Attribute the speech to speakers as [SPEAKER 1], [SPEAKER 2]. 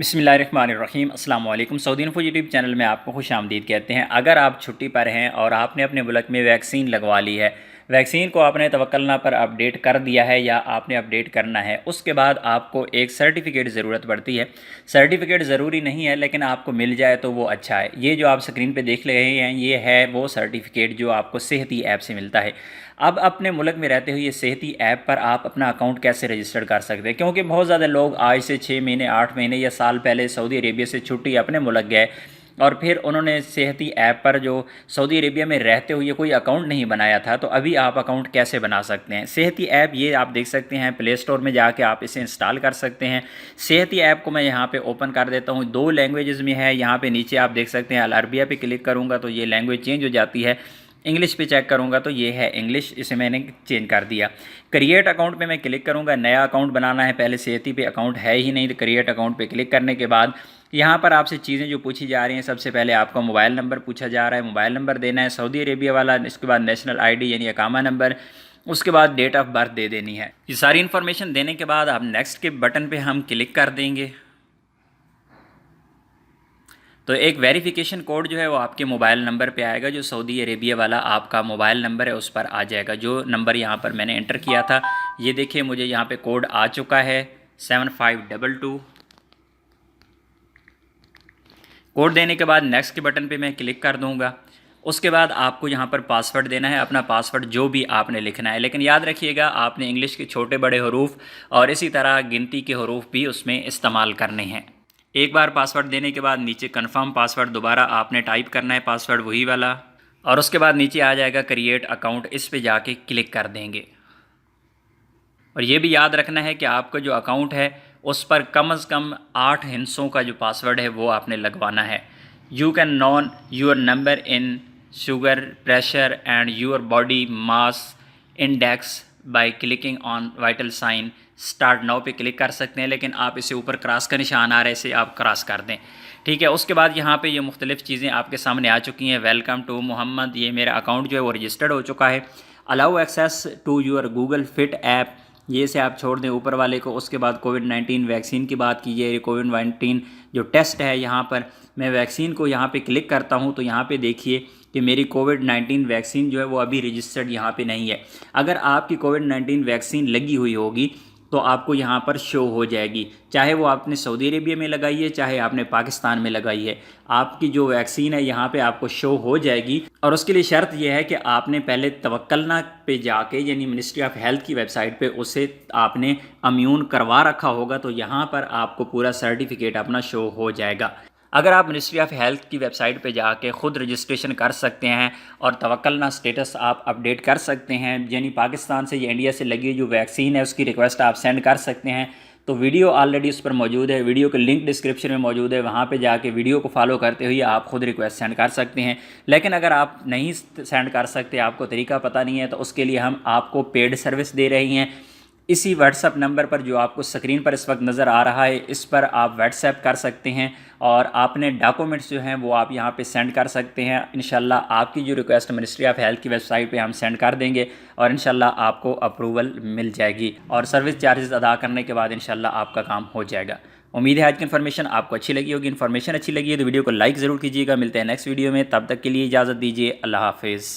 [SPEAKER 1] बिस्मिल्लाहिर्रहमानिर्रहीम अस्सलाम वालेकुम। सऊदी इन्फो यूट्यूब चैनल में आपको खुश आमदीद कहते हैं। अगर आप छुट्टी पर हैं और आपने अपने मुल्क में वैक्सीन लगवा ली है, वैक्सीन को आपने तवक्कलना पर अपडेट कर दिया है या आपने अपडेट करना है, उसके बाद आपको एक सर्टिफ़िकेट ज़रूरत पड़ती है। सर्टिफ़िकेट ज़रूरी नहीं है, लेकिन आपको मिल जाए तो वो अच्छा है। ये जो आप स्क्रीन पे देख रहे हैं, ये है वो सर्टिफ़िकेट जो आपको सेहती ऐप से मिलता है। अब अपने मुल्क में रहते हुए सेहती ऐप पर आप अपना अकाउंट कैसे रजिस्टर कर सकते हैं, क्योंकि बहुत ज़्यादा लोग आज से 6 महीने 8 महीने या साल पहले सऊदी अरेबिया से छुट्टी अपने मुल्क गए और फिर उन्होंने सेहती ऐप पर जो सऊदी अरेबिया में रहते हुए कोई अकाउंट नहीं बनाया था, तो अभी आप अकाउंट कैसे बना सकते हैं। सेहती ऐप ये आप देख सकते हैं, प्ले स्टोर में जाके आप इसे इंस्टॉल कर सकते हैं। सेहती ऐप को मैं यहाँ पे ओपन कर देता हूँ, 2 लैंग्वेजेस में है। यहाँ पे नीचे आप देख सकते हैं, अल अरबिया पे क्लिक करूँगा तो ये लैंग्वेज चेंज हो जाती है। इंग्लिश पे चेक करूँगा तो ये है इंग्लिश, इसे मैंने चेंज कर दिया। क्रिएट अकाउंट पे मैं क्लिक करूँगा, नया अकाउंट बनाना है। पहले सेहती पे अकाउंट है ही नहीं, तो क्रिएट अकाउंट पे क्लिक करने के बाद यहाँ पर आपसे चीज़ें जो पूछी जा रही हैं, सबसे पहले आपका मोबाइल नंबर पूछा जा रहा है, मोबाइल नंबर देना है सऊदी अरेबिया वाला। इसके बाद नेशनल आईडी यानी अकामा नंबर, उसके बाद डेट ऑफ बर्थ दे देनी है। ये सारी इन्फॉर्मेशन देने के बाद आप नेक्स्ट के बटन पे हम क्लिक कर देंगे तो एक वेरिफिकेशन कोड जो है वो आपके मोबाइल नंबर पे आएगा, जो सऊदी अरेबिया वाला आपका मोबाइल नंबर है उस पर आ जाएगा। जो नंबर यहाँ पर मैंने एंटर किया था, ये देखिए मुझे यहाँ पे कोड आ चुका है 7522। कोड देने के बाद नेक्स्ट के बटन पे मैं क्लिक कर दूँगा। उसके बाद आपको यहाँ पर पासवर्ड देना है, अपना पासवर्ड जो भी आपने लिखना है, लेकिन याद रखिएगा आपने इंग्लिश के छोटे बड़े हरूफ और इसी तरह गिनती के हरूफ भी उसमें इस्तेमाल करने हैं। एक बार पासवर्ड देने के बाद नीचे कंफर्म पासवर्ड दोबारा आपने टाइप करना है, पासवर्ड वही वाला, और उसके बाद नीचे आ जाएगा क्रिएट अकाउंट, इस पे जाके क्लिक कर देंगे। और ये भी याद रखना है कि आपका जो अकाउंट है उस पर कम से कम 8 हिस्सों का जो पासवर्ड है वो आपने लगवाना है। You can known your number in sugar pressure and your body mass index by clicking on vital sign start now पे क्लिक कर सकते हैं, लेकिन आप इसे ऊपर क्रॉस का निशान आ रहा है, इसे आप क्रॉस कर दें। ठीक है, उसके बाद यहाँ पे ये मुख्तलिफ़ चीज़ें आपके सामने आ चुकी हैं। वेलकम टू मोहम्मद, ये मेरा अकाउंट जो है वो रजिस्टर्ड हो चुका है। Allow access to your Google Fit app, ये से आप छोड़ दें ऊपर वाले को। उसके बाद कोविड-19 वैक्सीन की बात कीजिए, कोविड-19 जो टेस्ट है, यहाँ पर मैं वैक्सीन को यहाँ पे क्लिक करता हूँ तो यहाँ पे देखिए कि मेरी कोविड-19 वैक्सीन जो है वो अभी रजिस्टर्ड यहाँ पे नहीं है। अगर आपकी कोविड-19 वैक्सीन लगी हुई होगी तो आपको यहाँ पर शो हो जाएगी, चाहे वो आपने सऊदी अरेबिया में लगाई है चाहे आपने पाकिस्तान में लगाई है, आपकी जो वैक्सीन है यहाँ पे आपको शो हो जाएगी। और उसके लिए शर्त यह है कि आपने पहले तवक्कलना पे जाके यानी मिनिस्ट्री ऑफ हेल्थ की वेबसाइट पे उसे आपने इम्यून करवा रखा होगा, तो यहाँ पर आपको पूरा सर्टिफिकेट अपना शो हो जाएगा। अगर आप मिनिस्ट्री ऑफ हेल्थ की वेबसाइट पे जाके ख़ुद रजिस्ट्रेशन कर सकते हैं और तवक्कलना स्टेटस आप अपडेट कर सकते हैं, यानी पाकिस्तान से या इंडिया से लगी जो वैक्सीन है उसकी रिक्वेस्ट आप सेंड कर सकते हैं। तो वीडियो ऑलरेडी उस पर मौजूद है, वीडियो का लिंक डिस्क्रिप्शन में मौजूद है, वहाँ पे जाके वीडियो को फॉलो करते हुए आप खुद रिक्वेस्ट सेंड कर सकते हैं। लेकिन अगर आप नहीं सेंड कर सकते, आपको तरीका पता नहीं है, तो उसके लिए हम आपको पेड सर्विस दे रही हैं। इसी व्हाट्सएप नंबर पर जो आपको स्क्रीन पर इस वक्त नज़र आ रहा है, इस पर आप व्हाट्सएप कर सकते हैं और आपने डॉक्यूमेंट्स जो हैं वो आप यहाँ पे सेंड कर सकते हैं। इंशाल्लाह आपकी जो रिक्वेस्ट मिनिस्ट्री ऑफ हेल्थ की वेबसाइट पे हम सेंड कर देंगे और इंशाल्लाह आपको अप्रूवल मिल जाएगी और सर्विस चार्जेस अदा करने के बाद इंशाल्लाह आपका काम हो जाएगा। उम्मीद है आज की इन्फॉर्मेशन आपको अच्छी लगी होगी। इन्फॉर्मेशन अच्छी लगी है तो वीडियो को लाइक ज़रूर कीजिएगा। मिलते हैं नेक्स्ट वीडियो में, तब तक के लिए इजाज़त दीजिए। अल्लाह हाफिज़।